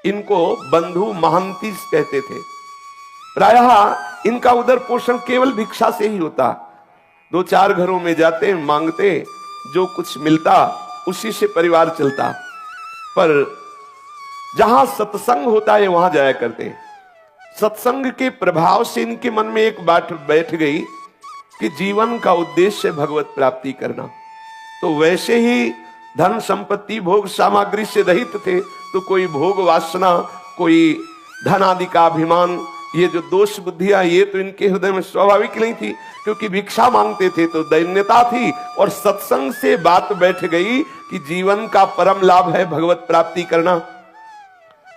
इनको बंधु महंती कहते थे। प्रायः इनका उदर पोषण केवल भिक्षा से ही होता। 2-4 घरों में जाते, मांगते, जो कुछ मिलता उसी से परिवार चलता। पर जहां सत्संग होता है वहां जाया करते। सत्संग के प्रभाव से इनके मन में एक बात बैठ गई कि जीवन का उद्देश्य भगवत प्राप्ति करना। तो वैसे ही धन संपत्ति भोग सामग्री से रहित थे, तो कोई भोग वासना, कोई धन आदि का अभिमान, ये जो दोष बुद्धियां, ये तो इनके हृदय में स्वाभाविक नहीं थी, क्योंकि भिक्षा मांगते थे तो दैन्यता थी। और सत्संग से बात बैठ गई कि जीवन का परम लाभ है भगवत प्राप्ति करना,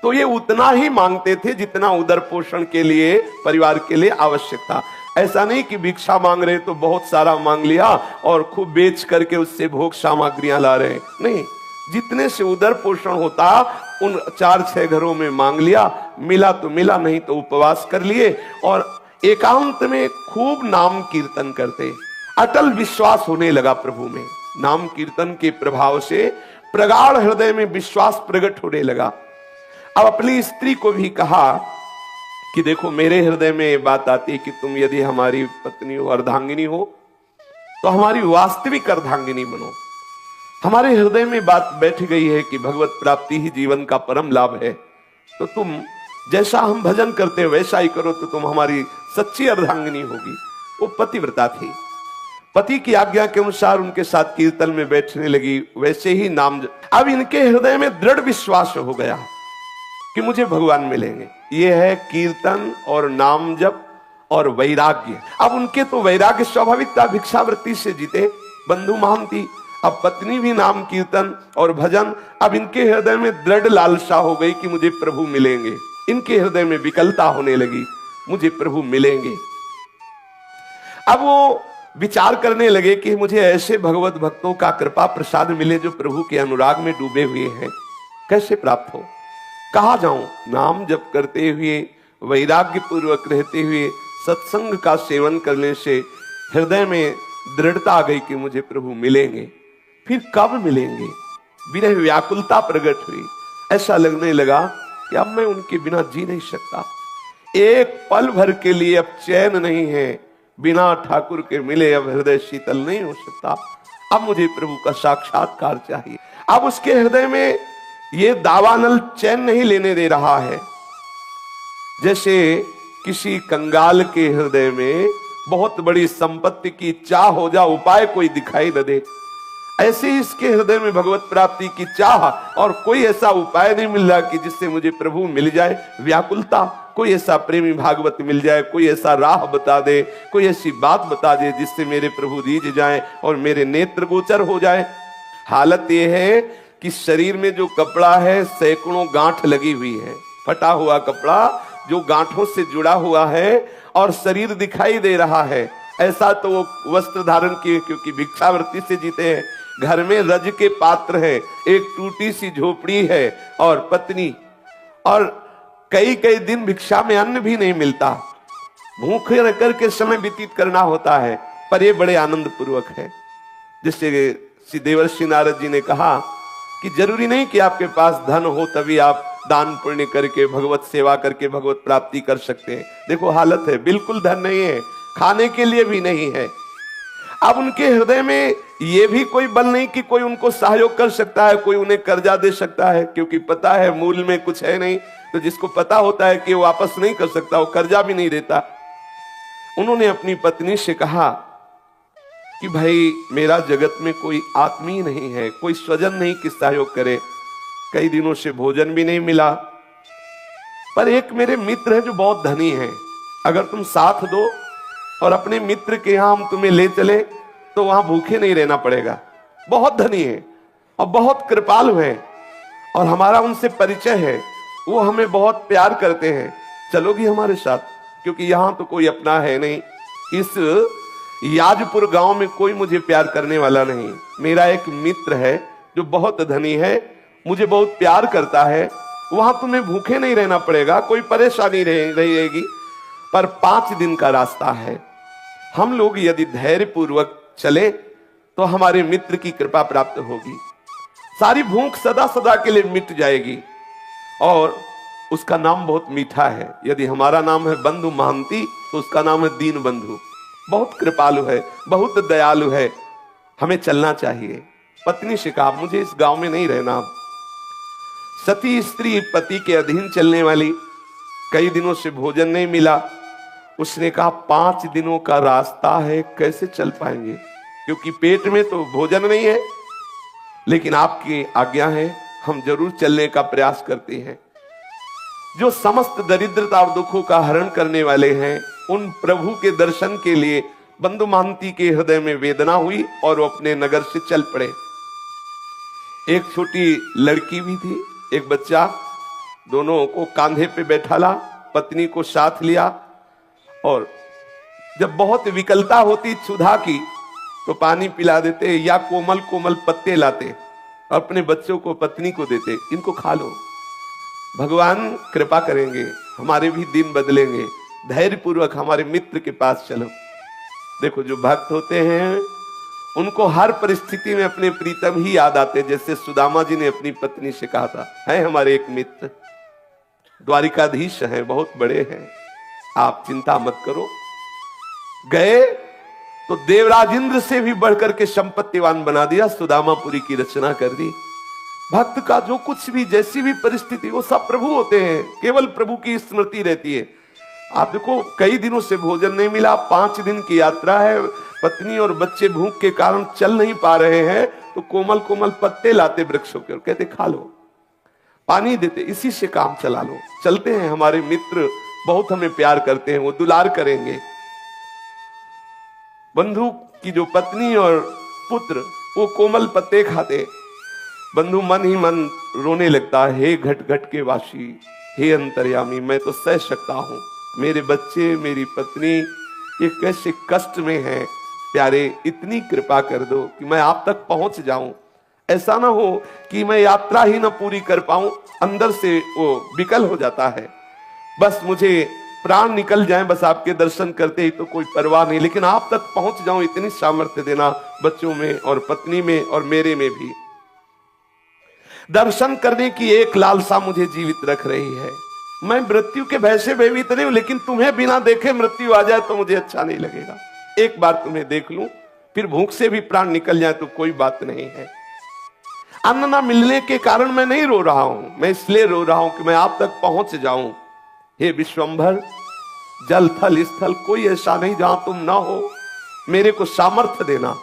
तो ये उतना ही मांगते थे जितना उदर पोषण के लिए, परिवार के लिए आवश्यक था। ऐसा नहीं कि भिक्षा मांग रहे तो बहुत सारा मांग लिया और खूब बेच करके उससे भोग सामग्रियां ला रहे, नहीं, जितने से उदर पोषण होता उन 4-6 घरों में मांग लिया, मिला तो मिला, नहीं तो उपवास कर लिए और एकांत में खूब नाम कीर्तन करते। अटल विश्वास होने लगा प्रभु में। नाम कीर्तन के प्रभाव से प्रगाढ़ हृदय में विश्वास प्रकट होने लगा। अब अपनी स्त्री को भी कहा कि देखो, मेरे हृदय में ये बात आती है कि तुम यदि हमारी पत्नी हो, अर्धांगिनी हो, तो हमारी वास्तविक अर्धांगिनी बनो। हमारे हृदय में बात बैठ गई है कि भगवत प्राप्ति ही जीवन का परम लाभ है, तो तुम जैसा हम भजन करते हैं वैसा ही करो, तो तुम हमारी सच्ची अर्धांगिनी होगी। वो पतिव्रता थी, पति की आज्ञा के अनुसार उनके साथ कीर्तन में बैठने लगी, वैसे ही नाम। अब इनके हृदय में दृढ़ विश्वास हो गया कि मुझे भगवान मिलेंगे। ये है कीर्तन और नाम जप और वैराग्य। अब उनके तो वैराग्य स्वाभाविक था, भिक्षावृत्ति से जीते बंधु महंती। अब पत्नी भी नाम कीर्तन और भजन। अब इनके हृदय में दृढ़ लालसा हो गई कि मुझे प्रभु मिलेंगे। इनके हृदय में विकलता होने लगी, मुझे प्रभु मिलेंगे। अब वो विचार करने लगे कि मुझे ऐसे भगवत भक्तों का कृपा प्रसाद मिले जो प्रभु के अनुराग में डूबे हुए हैं, कैसे प्राप्त हो, कहाँ जाऊं। नाम जप करते हुए, वैराग्य पूर्वक रहते हुए, सत्संग का सेवन करने से हृदय में दृढ़ता आ गई कि मुझे प्रभु मिलेंगे। फिर कब मिलेंगे, विरह व्याकुलता प्रकट हुई। ऐसा लगने लगा कि अब मैं उनके बिना जी नहीं सकता। एक पल भर के लिए अब चैन नहीं है, बिना ठाकुर के मिले अब हृदय शीतल नहीं हो सकता। अब मुझे प्रभु का साक्षात्कार चाहिए। अब उसके हृदय में ये दावानल चैन नहीं लेने दे रहा है। जैसे किसी कंगाल के हृदय में बहुत बड़ी संपत्ति की चाह हो जा, उपाय कोई दिखाई न दे, ऐसे ही इसके हृदय में भगवत प्राप्ति की चाह और कोई ऐसा उपाय नहीं मिल रहा कि जिससे मुझे प्रभु मिल जाए। व्याकुलता, कोई ऐसा प्रेमी भागवत मिल जाए, कोई ऐसा राह बता दे, कोई ऐसी बात बता दे जिससे मेरे प्रभु रीझ जाए और मेरे नेत्र गोचर हो जाए। हालत यह है कि शरीर में जो कपड़ा है सैकड़ों गांठ लगी हुई है, फटा हुआ कपड़ा जो गांठों से जुड़ा हुआ है और शरीर दिखाई दे रहा है। ऐसा तो वो वस्त्र धारण किए, क्योंकि भिक्षावृत्ति से जीते हैं। घर में रज के पात्र है, एक टूटी सी झोपड़ी है और पत्नी, और कई कई दिन भिक्षा में अन्न भी नहीं मिलता, भूखे रह करके समय व्यतीत करना होता है। पर ये बड़े आनंद पूर्वक है। जिससे श्री देवर्षि नारद जी ने कहा कि जरूरी नहीं कि आपके पास धन हो तभी आप दान पुण्य करके भगवत सेवा करके भगवत प्राप्ति कर सकते हैं। देखो हालत है, बिल्कुल धन नहीं है, खाने के लिए भी नहीं है। अब उनके हृदय में ये भी कोई बल नहीं कि कोई उनको सहयोग कर सकता है, कोई उन्हें कर्जा दे सकता है, क्योंकि पता है मूल में कुछ है नहीं। तो जिसको पता होता है कि वो वापस नहीं कर सकता, वो कर्जा भी नहीं देता। उन्होंने अपनी पत्नी से कहा कि भाई मेरा जगत में कोई आत्मीय नहीं है, कोई स्वजन नहीं कि सहयोग करे, कई दिनों से भोजन भी नहीं मिला, पर एक मेरे मित्र है जो बहुत धनी है, अगर तुम साथ दो और अपने मित्र के यहां हम तुम्हें ले चले तो वहां भूखे नहीं रहना पड़ेगा। बहुत धनी है और बहुत कृपालु है और हमारा उनसे परिचय है, वो हमें बहुत प्यार करते हैं, चलोगी हमारे साथ? क्योंकि यहां तो कोई अपना है नहीं, इस याजपुर गांव में कोई मुझे प्यार करने वाला नहीं। मेरा एक मित्र है जो बहुत धनी है, मुझे बहुत प्यार करता है, वहां तुम्हें भूखे नहीं रहना पड़ेगा, कोई परेशानी रहेगी, पर 5 दिन का रास्ता है। हम लोग यदि धैर्य पूर्वक चले तो हमारे मित्र की कृपा प्राप्त होगी, सारी भूख सदा सदा के लिए मिट जाएगी और उसका नाम बहुत मीठा है। यदि हमारा नाम है बंधु महांती तो उसका नाम है दीन बंधु। बहुत कृपालु है, बहुत दयालु है, हमें चलना चाहिए। पत्नी से कहा मुझे इस गांव में नहीं रहना। सती स्त्री पति के अधीन चलने वाली, कई दिनों से भोजन नहीं मिला। उसने कहा 5 दिनों का रास्ता है, कैसे चल पाएंगे, क्योंकि पेट में तो भोजन नहीं है, लेकिन आपकी आज्ञा है, हम जरूर चलने का प्रयास करते हैं। जो समस्त दरिद्रता और दुखों का हरण करने वाले हैं, उन प्रभु के दर्शन के लिए बंधु महांती के हृदय में वेदना हुई और वो अपने नगर से चल पड़े। एक छोटी लड़की भी थी, एक बच्चा, दोनों को कांधे पे बैठा ला, पत्नी को साथ लिया, और जब बहुत विकलता होती क्षुधा की तो पानी पिला देते या कोमल कोमल पत्ते लाते, अपने बच्चों को पत्नी को देते, इनको खा लो, भगवान कृपा करेंगे, हमारे भी दिन बदलेंगे, धैर्य पूर्वक हमारे मित्र के पास चलो। देखो जो भक्त होते हैं उनको हर परिस्थिति में अपने प्रीतम ही याद आते। जैसे सुदामा जी ने अपनी पत्नी से कहा था, है हमारे एक मित्र द्वारिकाधीश हैं, बहुत बड़े हैं, आप चिंता मत करो। गए तो देवराज इंद्र से भी बढ़कर के संपत्तिवान बना दिया, सुदामापुरी की रचना कर दी। भक्त का जो कुछ भी, जैसी भी परिस्थिति, वो सब प्रभु होते हैं, केवल प्रभु की स्मृति रहती है। आप देखो कई दिनों से भोजन नहीं मिला, 5 दिन की यात्रा है, पत्नी और बच्चे भूख के कारण चल नहीं पा रहे हैं, तो कोमल कोमल पत्ते लाते वृक्षों के और कहते खा लो, पानी देते, इसी से काम चला लो। चलते हैं, हमारे मित्र बहुत हमें प्यार करते हैं, वो दुलार करेंगे। बंधु की जो पत्नी और पुत्र वो कोमल पत्ते खाते, बंधु मन ही मन रोने लगता है, हे घट घट के वासी, हे अंतर्यामी, मैं तो सह सकता हूं, मेरे बच्चे मेरी पत्नी ये कैसे कष्ट में हैं, प्यारे इतनी कृपा कर दो कि मैं आप तक पहुंच जाऊं। ऐसा ना हो कि मैं यात्रा ही ना पूरी कर पाऊं, अंदर से वो विकल हो जाता है, बस मुझे प्राण निकल जाए, बस आपके दर्शन करते ही तो कोई परवाह नहीं, लेकिन आप तक पहुंच जाऊं, इतनी सामर्थ्य देना बच्चों में और पत्नी में और मेरे में भी। दर्शन करने की एक लालसा मुझे जीवित रख रही है। मैं मृत्यु के भय से भयभीत नहीं हूं, लेकिन तुम्हें बिना देखे मृत्यु आ जाए तो मुझे अच्छा नहीं लगेगा। एक बार तुम्हें देख लूं, फिर भूख से भी प्राण निकल जाए तो कोई बात नहीं है। अन्न न मिलने के कारण मैं नहीं रो रहा हूं, मैं इसलिए रो रहा हूं कि मैं आप तक पहुंच जाऊं। हे विश्वंभर, जल थल स्थल कोई ऐसा नहीं जहां तुम ना हो, मेरे को सामर्थ्य देना।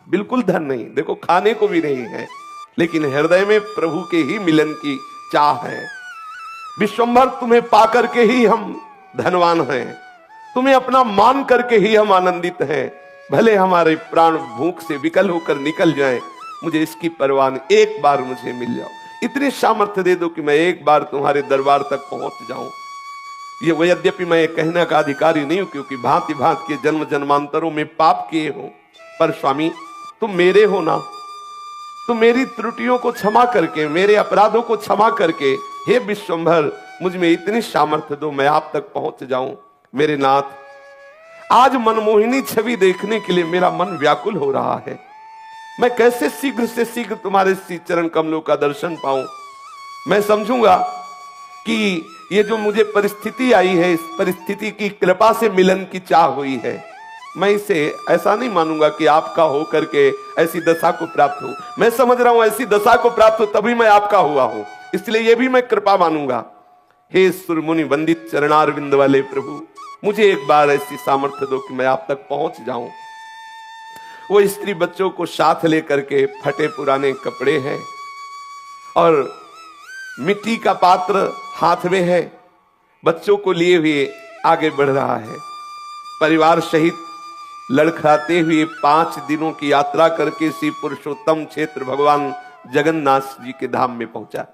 बिल्कुल धन नहीं, देखो खाने को भी नहीं है, लेकिन हृदय में प्रभु के ही मिलन की चाह है। विश्वंभर, तुम्हें पाकर के ही हम धनवान हैं, तुम्हें अपना मान करके ही हम आनंदित हैं। भले हमारे प्राण भूख से विकल होकर निकल जाएं, मुझे इसकी परवाह नहीं, एक बार मुझे मिल जाओ, इतनी सामर्थ्य दे दो कि मैं एक बार तुम्हारे दरबार तक पहुंच जाऊं। ये यद्यपि मैं कहने का अधिकारी नहीं हूं, क्योंकि भांति भांति के जन्म जन्मांतरों में पाप किए हो, पर स्वामी तुम मेरे हो ना, तुम मेरी त्रुटियों को क्षमा करके, मेरे अपराधों को क्षमा करके, हे विश्वंभर, मुझ में इतनी सामर्थ्य दो, मैं आप तक पहुंच जाऊं। मेरे नाथ, आज मनमोहिनी छवि देखने के लिए मेरा मन व्याकुल हो रहा है। मैं कैसे शीघ्र से शीघ्र तुम्हारे श्री चरण कमलों का दर्शन पाऊं। मैं समझूंगा कि ये जो मुझे परिस्थिति आई है, इस परिस्थिति की कृपा से मिलन की चाह हुई है। मैं इसे ऐसा नहीं मानूंगा कि आपका हो करके ऐसी दशा को प्राप्त हो। मैं समझ रहा हूं ऐसी दशा को प्राप्त हो तभी मैं आपका हुआ हूं, इसलिए ये भी मैं कृपा मानूंगा। हे सुरमुनि वंदित चरणारविंद वाले प्रभु, मुझे एक बार ऐसी सामर्थ्य दो कि मैं आप तक पहुंच जाऊं। वो स्त्री बच्चों को साथ लेकर के, फटे पुराने कपड़े हैं और मिट्टी का पात्र हाथ में है, बच्चों को लिए हुए आगे बढ़ रहा है। परिवार सहित लड़खड़ाते हुए 5 दिनों की यात्रा करके श्री पुरुषोत्तम क्षेत्र भगवान जगन्नाथ जी के धाम में पहुंचा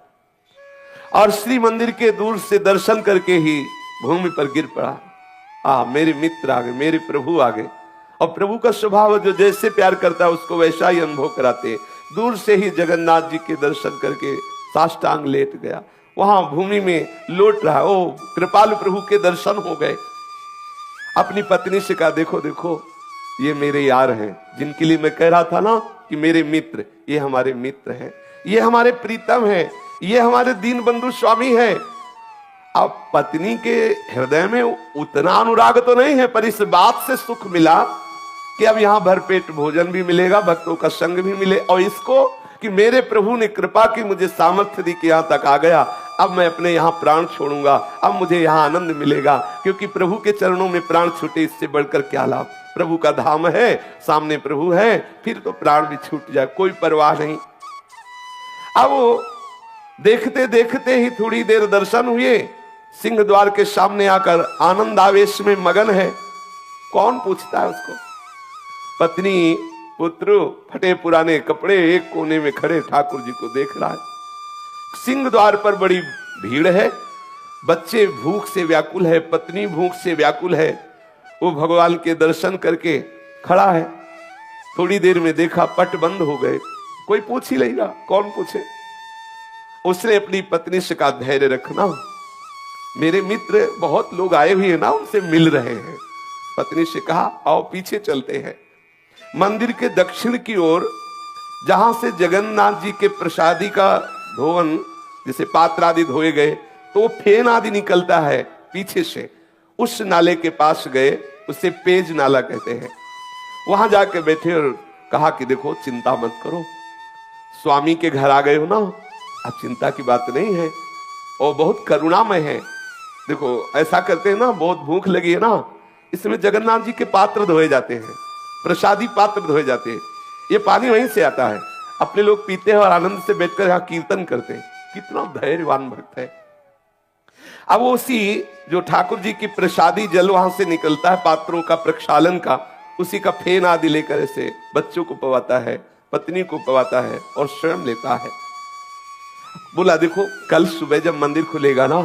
और श्री मंदिर के दूर से दर्शन करके ही भूमि पर गिर पड़ा। मेरे मित्र आ गए, मेरे प्रभु आ गए। और प्रभु का स्वभाव जो जैसे प्यार करता है उसको वैसा ही अनुभव कराते। दूर से ही जगन्नाथ जी के दर्शन करके साष्टांग लेट गया, वहां भूमि में लौट रहा। ओ कृपालु प्रभु के दर्शन हो गए। अपनी पत्नी से कहा, देखो देखो ये मेरे यार हैं, जिनके लिए मैं कह रहा था ना कि मेरे मित्र, ये हमारे मित्र हैं, ये हमारे प्रीतम हैं, ये हमारे दीन बंधु स्वामी हैं। अब पत्नी के हृदय में उतना अनुराग तो नहीं है, पर इस बात से सुख मिला कि अब यहां भरपेट भोजन भी मिलेगा, भक्तों का संग भी मिले, और इसको कि मेरे प्रभु ने कृपा की, मुझे सामर्थ्य दी कि यहां तक आ गया, अब मैं अपने यहां प्राण छोड़ूंगा, अब मुझे यहां आनंद मिलेगा, क्योंकि प्रभु के चरणों में प्राण छूटे इससे बढ़कर क्या लाभ। प्रभु का धाम है, सामने प्रभु है, फिर तो प्राण भी छूट जाए, कोई परवाह नहीं। अब देखते देखते ही थोड़ी देर दर्शन हुए, सिंह द्वार के सामने आकर आनंद आवेश में मगन है। कौन पूछता है उसको? पत्नी पुत्र फटे पुराने कपड़े एक कोने में खड़े ठाकुर जी को देख रहा है। सिंह द्वार पर बड़ी भीड़ है, बच्चे भूख से व्याकुल है, पत्नी भूख से व्याकुल है। वो भगवान के दर्शन करके खड़ा है। थोड़ी देर में देखा पट बंद हो गए, कोई पूछ ही लेगा, कौन पूछे। उसने अपनी पत्नी से कहा धैर्य रखना, मेरे मित्र बहुत लोग आए हुए हैं ना, उनसे मिल रहे हैं। पत्नी से कहा आओ पीछे चलते हैं। मंदिर के दक्षिण की ओर जहां से जगन्नाथ जी के प्रसादी का धोवन, जैसे पात्र आदि धोए गए तो फेन आदि निकलता है पीछे से, उस नाले के पास गए, उसे पेज नाला कहते हैं। वहां जाके बैठे और कहा कि देखो चिंता मत करो, स्वामी के घर आ गए हो ना, अब चिंता की बात नहीं है, और बहुत करुणामय है। देखो ऐसा करते हैं ना, बहुत भूख लगी है ना, इसमें जगन्नाथ जी के पात्र धोए जाते हैं, प्रसादी पात्र धोए जाते हैं, ये पानी वहीं से आता है, अपने लोग पीते हैं और आनंद से बैठकर यहाँ कीर्तन करते हैं। कितना धैर्यवान भक्त है। अब उसी जो ठाकुर जी की प्रसादी जल वहां से निकलता है, पात्रों का प्रक्षालन का, उसी का फेन आदि लेकर ऐसे बच्चों को पवाता है, पत्नी को पवाता है और स्वयं लेता है। बोला देखो कल सुबह जब मंदिर खुलेगा ना,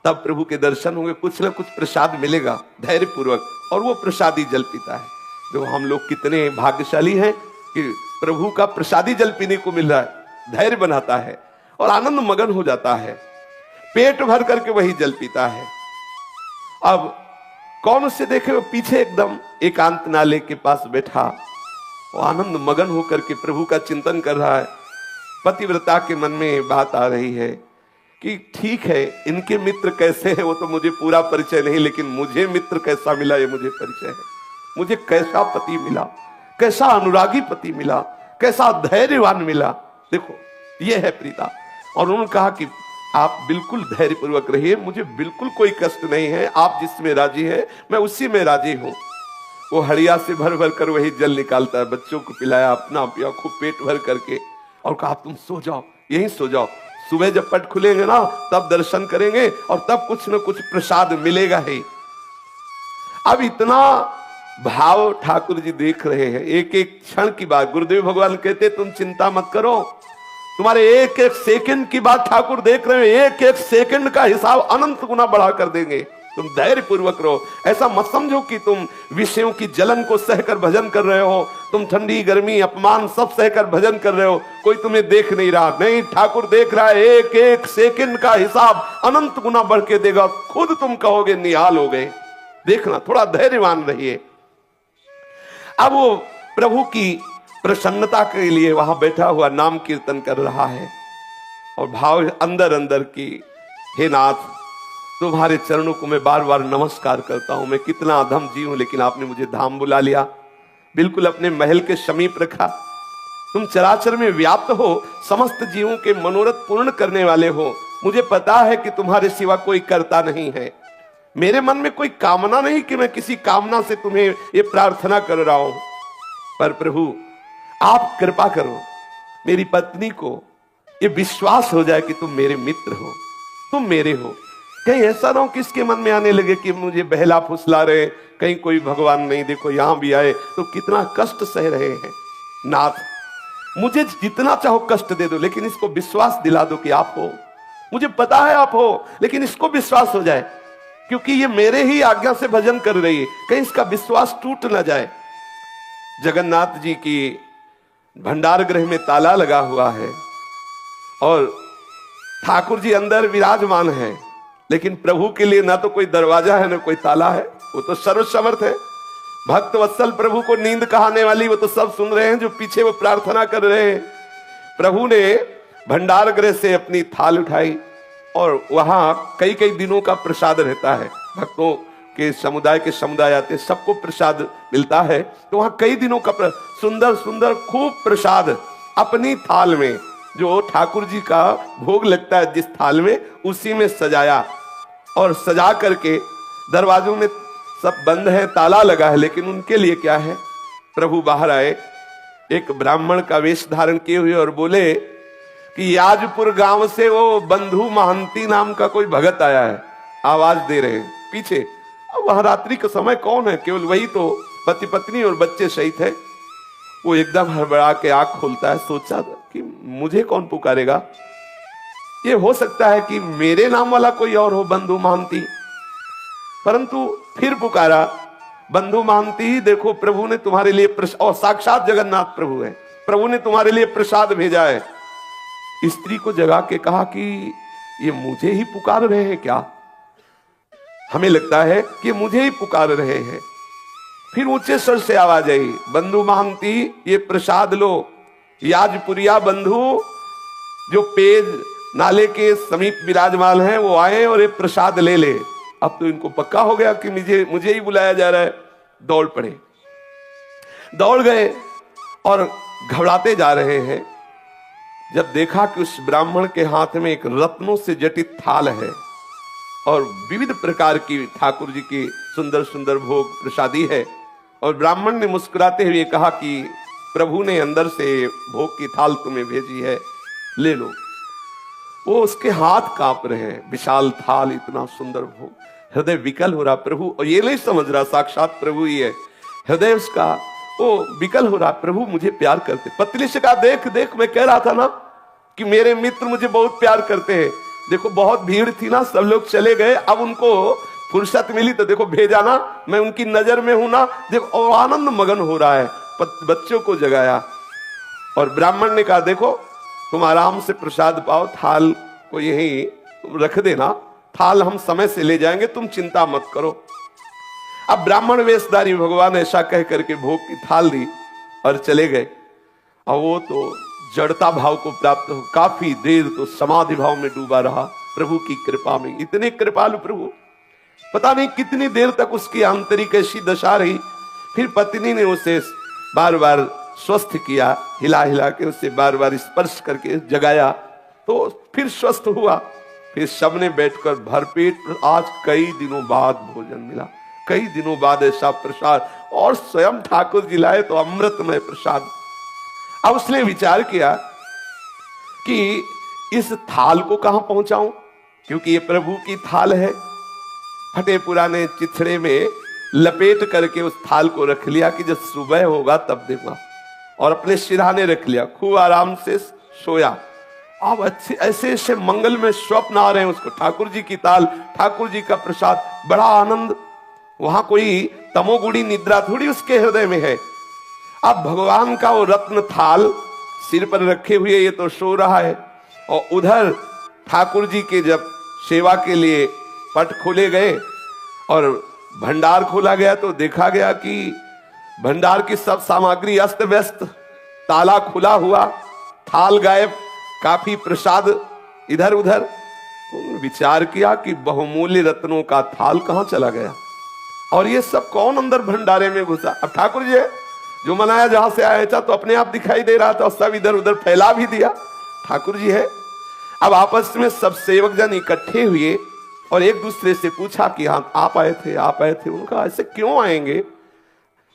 तब प्रभु के दर्शन होंगे, कुछ ना कुछ प्रसाद मिलेगा धैर्य पूर्वक, और वो प्रसादी जल पीता है। देखो हम लोग कितने भाग्यशाली हैं कि प्रभु का प्रसादी जल पीने को मिल रहा है, धैर्य बनाता है और आनंद मगन हो जाता है, पेट भर करके वही जल पीता है। अब कौन उससे देखे, वो पीछे एकदम एकांत नाले के पास बैठा, वो आनंद मगन होकर के प्रभु का चिंतन कर रहा है। पतिव्रता के मन में बात आ रही है कि ठीक है इनके मित्र कैसे हैं वो तो मुझे पूरा परिचय नहीं, लेकिन मुझे मित्र कैसा मिला ये मुझे परिचय है। मुझे कैसा पति मिला, कैसा अनुरागी पति मिला, कैसा धैर्यवान मिला, देखो ये है प्रीता। और उन्होंने कहा कि आप बिल्कुल धैर्यपूर्वक रहिए, मुझे बिल्कुल कोई कष्ट नहीं है, आप जिसमें राजी है मैं उसी में राजी हूं। वो हड़िया से भर भर कर वही जल निकालता है, बच्चों को पिलाया, अपना पिया खूब पेट भर करके, और कहा तुम सो जाओ, यहीं सो जाओ, सुबह जब पट खुलेंगे ना तब दर्शन करेंगे और तब कुछ न कुछ प्रसाद मिलेगा ही। अब इतना भाव ठाकुर जी देख रहे हैं, एक एक क्षण की बात। गुरुदेव भगवान कहते तुम चिंता मत करो, तुम्हारे एक एक सेकंड की बात ठाकुर देख रहे हैं, एक एक सेकंड का हिसाब अनंत गुना बढ़ा कर देंगे। तुम धैर्य पूर्वक रहो, ऐसा मत समझो कि तुम विषयों की जलन को सहकर भजन कर रहे हो, तुम ठंडी गर्मी अपमान सब सहकर भजन कर रहे हो, कोई तुम्हें देख नहीं रहा। नहीं, ठाकुर देख रहा है, एक एक सेकंड का हिसाब अनंत गुना बढ़ के देगा, खुद तुम कहोगे निहाल हो गए। देखना, थोड़ा धैर्यवान रहिए। अब वो प्रभु की प्रसन्नता के लिए वहां बैठा हुआ नाम कीर्तन कर रहा है, और भाव अंदर अंदर की, हे नाथ तुम्हारे चरणों को मैं बार बार नमस्कार करता हूं, मैं कितना अधम जीव हूं, लेकिन आपने मुझे धाम बुला लिया, बिल्कुल अपने महल के समीप रखा। तुम चराचर में व्याप्त हो, समस्त जीवों के मनोरथ पूर्ण करने वाले हो। मुझे पता है कि तुम्हारे सिवा कोई करता नहीं है, मेरे मन में कोई कामना नहीं कि मैं किसी कामना से तुम्हें ये प्रार्थना कर रहा हूं, पर प्रभु आप कृपा करो, मेरी पत्नी को ये विश्वास हो जाए कि तुम मेरे मित्र हो, तुम मेरे हो। कहीं ऐसा ना हो कि इसके मन में आने लगे कि मुझे बहला फुसला रहे, कहीं कोई भगवान नहीं, देखो यहां भी आए तो कितना कष्ट सह रहे हैं। नाथ मुझे जितना चाहो कष्ट दे दो, लेकिन इसको विश्वास दिला दो कि आप हो। मुझे पता है आप हो, लेकिन इसको विश्वास हो जाए, क्योंकि ये मेरे ही आज्ञा से भजन कर रही है, कहीं इसका विश्वास टूट ना जाए। जगन्नाथ जी की भंडार गृह में ताला लगा हुआ है और ठाकुर जी अंदर विराजमान है, लेकिन प्रभु के लिए ना तो कोई दरवाजा है ना कोई ताला है, वो तो सर्वसमर्थ है। भक्त वत्सल प्रभु को नींद कहाने वाली वो तो सब सुन रहे हैं, जो पीछे वो प्रार्थना कर रहे हैं। प्रभु ने भंडार गृह से अपनी थाल उठाई और वहां कई कई दिनों का प्रसाद रहता है, भक्तों के समुदाय आते हैं, सबको प्रसाद मिलता है। तो वहां कई दिनों का सुंदर सुंदर खूब प्रसाद अपनी थाल में, जो ठाकुर जी का भोग लगता है जिस थाल में, उसी में सजाया। और सजा करके दरवाजों में सब बंद है, ताला लगा है, लेकिन उनके लिए क्या है, प्रभु बाहर आए एक ब्राह्मण का वेश धारण किए हुए और बोले कि याजपुर गांव से वो बंधु महंती नाम का कोई भगत आया है, आवाज दे रहे हैं पीछे। अब वह रात्रि का समय कौन है, केवल वही तो पति पत्नी और बच्चे शहीद है। वो एकदम हड़बड़ा के आंख खोलता है, सोचा कि मुझे कौन पुकारेगा, ये हो सकता है कि मेरे नाम वाला कोई और हो, बंधु महंती। परंतु फिर पुकारा, बंधु महंती देखो प्रभु ने तुम्हारे लिए और साक्षात जगन्नाथ प्रभु है, प्रभु ने तुम्हारे लिए प्रसाद भेजा है। स्त्री को जगा के कहा कि ये मुझे ही पुकार रहे हैं क्या, हमें लगता है कि मुझे ही पुकार रहे हैं। फिर ऊंचे स्वर से आवाज आई, बंधु महंती ये प्रसाद लो, याजपुरिया बंधु जो पेज नाले के समीप विराजमान है वो आए और ये प्रसाद ले ले। अब तो इनको पक्का हो गया कि मुझे ही बुलाया जा रहा है। दौड़ पड़े, दौड़ गए और घबराते जा रहे हैं। जब देखा कि उस ब्राह्मण के हाथ में एक रत्नों से जटित थाल है और विविध प्रकार की ठाकुर जी की सुंदर सुंदर भोग प्रसादी है, और ब्राह्मण ने मुस्कुराते हुए कहा कि प्रभु ने अंदर से भोग की थाल तुम्हें भेजी है, ले लो। वो उसके हाथ कांप रहे हैं, विशाल थाल, इतना सुंदर भोग, हृदय विकल हो रहा। प्रभु, और ये नहीं समझ रहा साक्षात प्रभु ही है, हृदय उसका वो विकल हो रहा, प्रभु मुझे प्यार करते। पत्नी से कहा, देख देख मैं कह रहा था ना कि मेरे मित्र मुझे बहुत प्यार करते हैं, देखो बहुत भीड़ थी ना, सब लोग चले गए, अब उनको फुर्सत मिली तो देखो भेजा ना, मैं उनकी नजर में हूं ना, देखो। और आनंद मगन हो रहा है, बच्चों को जगाया। और ब्राह्मण ने कहा, देखो तुम आराम से प्रसाद पाओ, थाल को यहीं रख देना, थाल हम समय से ले जाएंगे, तुम चिंता मत करो। अब ब्राह्मण वेशधारी भगवान ऐसा कह करके भोग की थाल दी और चले गए। और वो तो जड़ता भाव को प्राप्त हो, काफी देर तो समाधि भाव में डूबा रहा प्रभु की कृपा में। इतने कृपालु प्रभु, पता नहीं कितनी देर तक उसकी आंतरिक ऐसी दशा रही। फिर पत्नी ने उसे बार बार स्वस्थ किया, हिला हिला के उसे बार बार स्पर्श करके जगाया, तो फिर स्वस्थ हुआ। फिर सबने बैठकर भरपेट, आज कई दिनों बाद भोजन मिला, कई दिनों बाद ऐसा प्रसाद, और स्वयं ठाकुर जी लाए तो अमृतमय प्रसाद। अब उसने विचार किया कि इस थाल को कहां पहुंचाऊं, क्योंकि ये प्रभु की थाल है। फटे पुराने चिथड़े में लपेट करके उस थाल को रख लिया कि जब सुबह होगा तब देगा, और अपने सिरहाने रख लिया, खूब आराम से सोया। अब अच्छे ऐसे ऐसे मंगल में स्वप्न आ रहे हैं उसको, ठाकुर जी की ताल, ठाकुर जी का प्रसाद, बड़ा आनंद। वहां कोई तमोगुणी निद्रा थोड़ी उसके हृदय में है। अब भगवान का वो रत्न थाल सिर पर रखे हुए ये तो सो रहा है, और उधर ठाकुर जी के जब सेवा के लिए पट खोले गए और भंडार खोला गया, तो देखा गया कि भंडार की सब सामग्री अस्त व्यस्त, ताला खुला हुआ, थाल गायब, काफी प्रसाद इधर उधर। तो विचार किया कि बहुमूल्य रत्नों का थाल कहां चला गया, और ये सब कौन अंदर भंडारे में घुसा। अब ठाकुर जी जो मनाया जहां से आया था तो अपने आप दिखाई दे रहा था, सब इधर उधर फैला भी दिया, ठाकुर जी है। अब आपस में सब सेवक जन इकट्ठे हुए और एक दूसरे से पूछा कि हाँ आप आए थे, आप आए थे। उनका ऐसे क्यों आएंगे,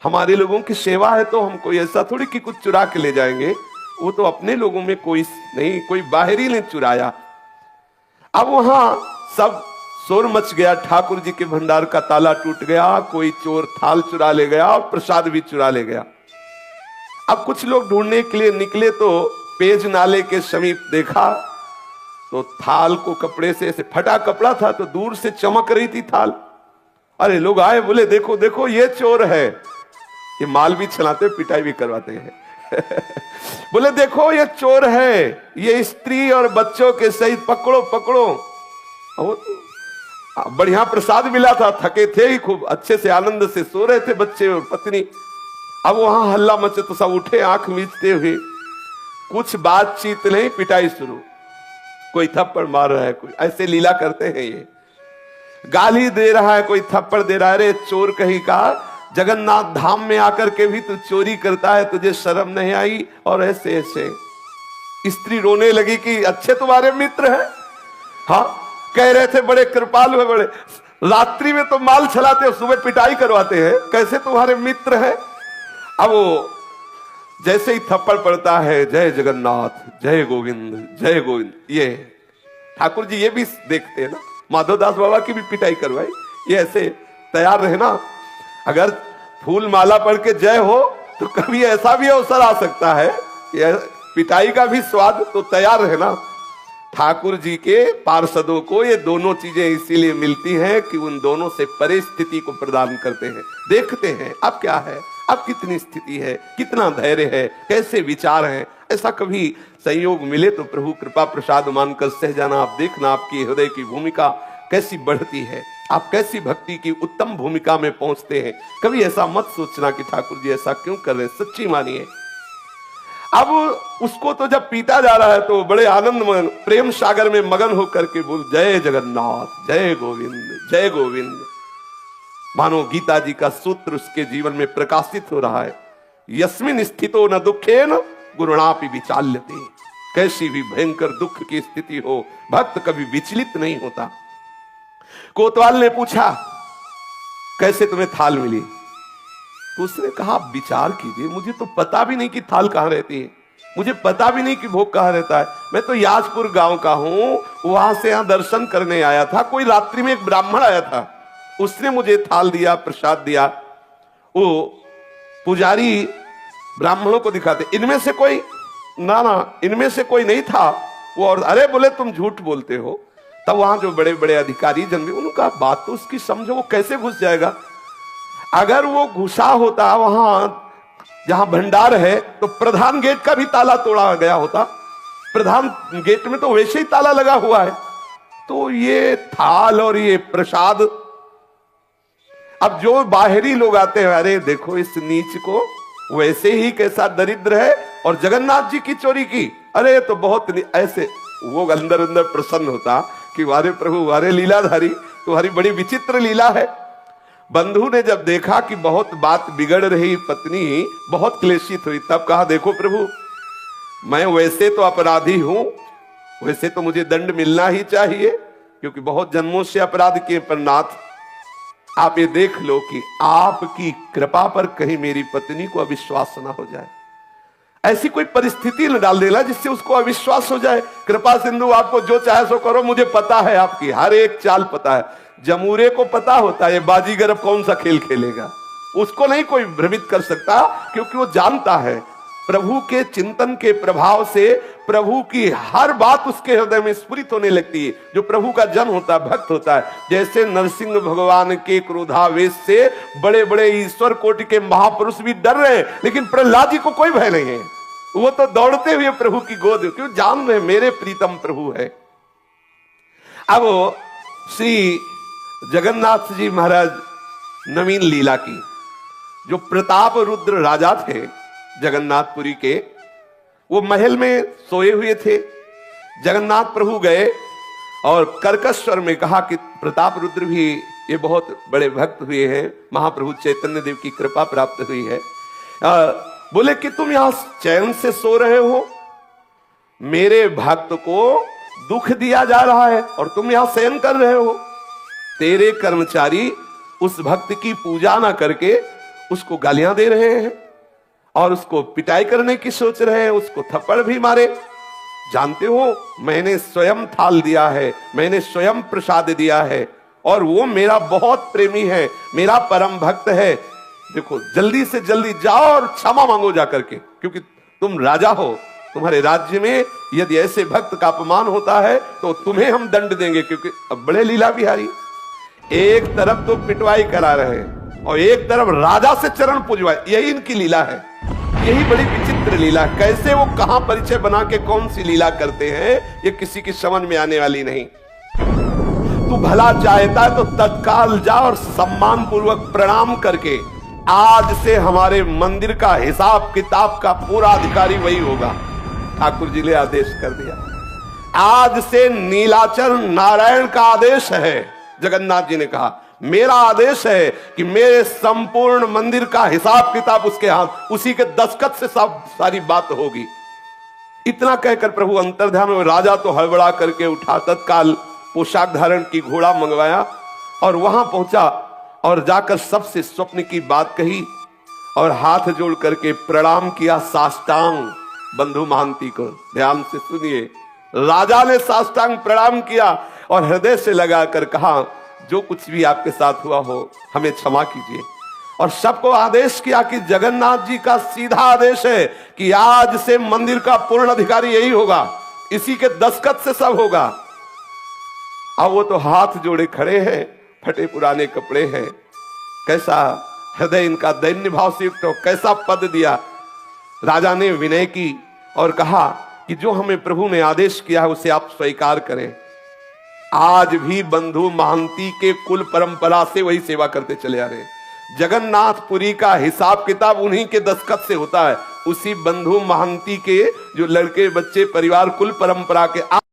हमारे लोगों की सेवा है तो हम कोई ऐसा थोड़ी कि कुछ चुरा के ले जाएंगे, वो तो अपने लोगों में कोई नहीं, कोई बाहरी ने चुराया। अब वहां सब शोर मच गया, ठाकुर जी के भंडार का ताला टूट गया, कोई चोर थाल चुरा ले गया और प्रसाद भी चुरा ले गया। अब कुछ लोग ढूंढने के लिए निकले तो पेज नाले के समीप देखा तो थाल को कपड़े से, ऐसे फटा कपड़ा था तो दूर से चमक रही थी थाल। अरे लोग आए, बोले देखो देखो ये चोर है, ये माल भी चलाते पिटाई भी करवाते हैं बोले देखो ये चोर है, ये स्त्री और बच्चों के सहित पकड़ो पकड़ो। वो तो बढ़िया प्रसाद मिला था, थके थे ही, खूब अच्छे से आनंद से सो रहे थे बच्चे और पत्नी। अब वहां हल्ला मचे तो सब उठे आंख मीचते हुए, कुछ बातचीत नहीं, पिटाई शुरू। कोई थप्पड़ मार रहा है, कोई ऐसे लीला करते हैं। ये गाली दे रहा है, कोई थप्पड़ दे रहा है, अरे चोर कहीं का, जगन्नाथ धाम में आकर के भी तू चोरी करता है, तुझे शर्म नहीं आई। और ऐसे ऐसे स्त्री रोने लगी कि अच्छे तुम्हारे मित्र हैं, हाँ कह रहे थे बड़े कृपालु है, बड़े रात्रि में तो माल चलाते हो, सुबह पिटाई करवाते हैं, कैसे तुम्हारे मित्र हैं। अब वो जैसे ही थप्पड़ पड़ता है, जय जगन्नाथ, जय गोविंद, जय गोविंद, ये ठाकुर जी ये भी देखते हैं ना, माधवदास बाबा की भी पिटाई करवाई, ये ऐसे तैयार रहे ना। अगर फूल माला पढ़ के जय हो तो कभी ऐसा भी अवसर आ सकता है, ये पिटाई का भी स्वाद, तो तैयार रहे ना। ठाकुर जी के पार्षदों को ये दोनों चीजें इसीलिए मिलती हैं कि उन दोनों से परिस्थिति को प्रदान करते हैं, देखते हैं अब क्या है, अब कितनी स्थिति है, कितना धैर्य है, कैसे विचार हैं। ऐसा कभी संयोग मिले तो प्रभु कृपा प्रसाद मानकर सह जाना। आप देखना आपकी हृदय की भूमिका कैसी बढ़ती है, आप कैसी भक्ति की उत्तम भूमिका में पहुंचते हैं। कभी ऐसा मत सोचना कि ठाकुर जी ऐसा क्यों कर रहे हैं, सच्ची मानिए। अब उसको तो जब पीटा जा रहा है तो बड़े आनंद में प्रेम सागर में मगन होकर के बोल जय जगन्नाथ, जय गोविंद, जय गोविंद। मानो गीता जी का सूत्र उसके जीवन में प्रकाशित हो रहा है, यस्मिन स्थितो न दुखेन गुरुणापि विचाल्यते। कैसी भी भयंकर दुख की स्थिति हो, भक्त कभी विचलित नहीं होता। कोतवाल ने पूछा कैसे तुम्हें थाल मिली, तो उसने कहा विचार कीजिए, मुझे तो पता भी नहीं कि थाल कहां रहती है, मुझे पता भी नहीं कि भोग कहां रहता है। मैं तो याजपुर गांव का हूं, वहां से यहां दर्शन करने आया था। कोई रात्रि में एक ब्राह्मण आया था, उसने मुझे थाल दिया, प्रसाद दिया। वो पुजारी ब्राह्मणों को दिखाते, इनमें से कोई ना इनमें से कोई नहीं था वो। और अरे बोले तुम झूठ बोलते हो। तब वहां जो बड़े बड़े अधिकारी जन भी, उनका बात तो उसकी समझो, वो कैसे घुस जाएगा। अगर वो घुसा होता वहां जहां भंडार है तो प्रधान गेट का भी ताला तोड़ा गया होता, प्रधान गेट में तो वैसे ही ताला लगा हुआ है। तो ये थाल और ये प्रसाद, अब जो बाहरी लोग आते हैं, अरे देखो इस नीच को, वैसे ही कैसा दरिद्र है, और जगन्नाथ जी की चोरी की, अरे तो बहुत ऐसे, वो अंदर अंदर प्रसन्न होता कि वारे प्रभु, वारे लीलाधारी, तुम्हारी बड़ी विचित्र लीला है। बंधु ने जब देखा कि बहुत बात बिगड़ रही, पत्नी बहुत क्लेशित हुई, तब कहा देखो प्रभु, मैं वैसे तो अपराधी हूं, वैसे तो मुझे दंड मिलना ही चाहिए क्योंकि बहुत जन्मों से अपराध किए, पर नाथ आप ये देख लो कि आपकी कृपा पर कहीं मेरी पत्नी को अविश्वास ना हो जाए। ऐसी कोई परिस्थिति न डाल देना जिससे उसको अविश्वास हो जाए। कृपा सिंधु आपको जो चाहे सो करो, मुझे पता है आपकी हर एक चाल पता है। जमूरे को पता होता है ये बाजीगर अब कौन सा खेल खेलेगा, उसको नहीं कोई भ्रमित कर सकता, क्योंकि वो जानता है प्रभु के चिंतन के प्रभाव से प्रभु की हर बात उसके हृदय में स्फुरित होने लगती है। जो प्रभु का जन होता है, भक्त होता है, जैसे नरसिंह भगवान के क्रोधावेश से बड़े बड़े ईश्वर कोटि के महापुरुष भी डर रहे हैं, लेकिन प्रहलाद जी को कोई भय नहीं है। वो तो दौड़ते हुए प्रभु की गोद, क्यों जान रहे मेरे प्रीतम प्रभु है। अब श्री जगन्नाथ जी महाराज नवीन लीला की, जो प्रताप रुद्र राजा थे जगन्नाथपुरी के, वो महल में सोए हुए थे। जगन्नाथ प्रभु गए और कर्कश स्वर में कहा कि प्रताप रुद्र भी ये बहुत बड़े भक्त हुए हैं, महाप्रभु चैतन्य देव की कृपा प्राप्त हुई है। बोले कि तुम यहां चैन से सो रहे हो, मेरे भक्त को दुख दिया जा रहा है और तुम यहां शयन कर रहे हो। तेरे कर्मचारी उस भक्त की पूजा ना करके उसको गालियां दे रहे हैं और उसको पिटाई करने की सोच रहे हैं, उसको थप्पड़ भी मारे। जानते हो मैंने स्वयं थाल दिया है, मैंने स्वयं प्रसाद दिया है, और वो मेरा बहुत प्रेमी है, मेरा परम भक्त है। देखो जल्दी से जल्दी जाओ और क्षमा मांगो जाकर के, क्योंकि तुम राजा हो, तुम्हारे राज्य में यदि ऐसे भक्त का अपमान होता है तो तुम्हें हम दंड देंगे। क्योंकि अब बड़े लीला बिहारी, एक तरफ तो पिटवाई करा रहे हैं और एक तरफ राजा से चरण पूजवाए, यही इनकी लीला है। यही बड़ी विचित्र लीला, कैसे वो कहां परिचय बना के कौन सी लीला करते हैं, ये किसी की समझ में आने वाली नहीं। तू भला चाहता है तो तत्काल जा और सम्मान पूर्वक प्रणाम करके, आज से हमारे मंदिर का हिसाब किताब का पूरा अधिकारी वही होगा। ठाकुर जी ने आदेश कर दिया। आज से नीलाचल नारायण का आदेश है। जगन्नाथ जी ने कहा मेरा आदेश है कि मेरे संपूर्ण मंदिर का हिसाब किताब उसके हाथ, उसी के दस्तखत से सब सारी बात होगी। इतना कहकर प्रभु अंतर्ध्यान में, राजा तो हड़बड़ा करके उठा, तत्काल पोशाक धारण की घोड़ा मंगवाया और वहां पहुंचा और जाकर सबसे स्वप्न की बात कही और हाथ जोड़ करके प्रणाम किया साष्टांग बंधु महांती को। ध्यान से सुनिए, राजा ने साष्टांग प्रणाम किया और हृदय से लगाकर कहा जो कुछ भी आपके साथ हुआ हो हमें क्षमा कीजिए। और सबको आदेश किया कि जगन्नाथ जी का सीधा आदेश है कि आज से मंदिर का पूर्ण अधिकारी यही होगा, इसी के दस्तखत से सब होगा। अब वो तो हाथ जोड़े खड़े हैं, फटे पुराने कपड़े हैं, कैसा हृदय इनका दैन्य भाव से युक्त हो, कैसा पद दिया। राजा ने विनय की और कहा कि जो हमें प्रभु ने आदेश किया है उसे आप स्वीकार करें। आज भी बंधु महांती के कुल परंपरा से वही सेवा करते चले आ रहे। जगन्नाथपुरी का हिसाब किताब उन्हीं के दस्तखत से होता है, उसी बंधु महांती के जो लड़के बच्चे परिवार कुल परंपरा के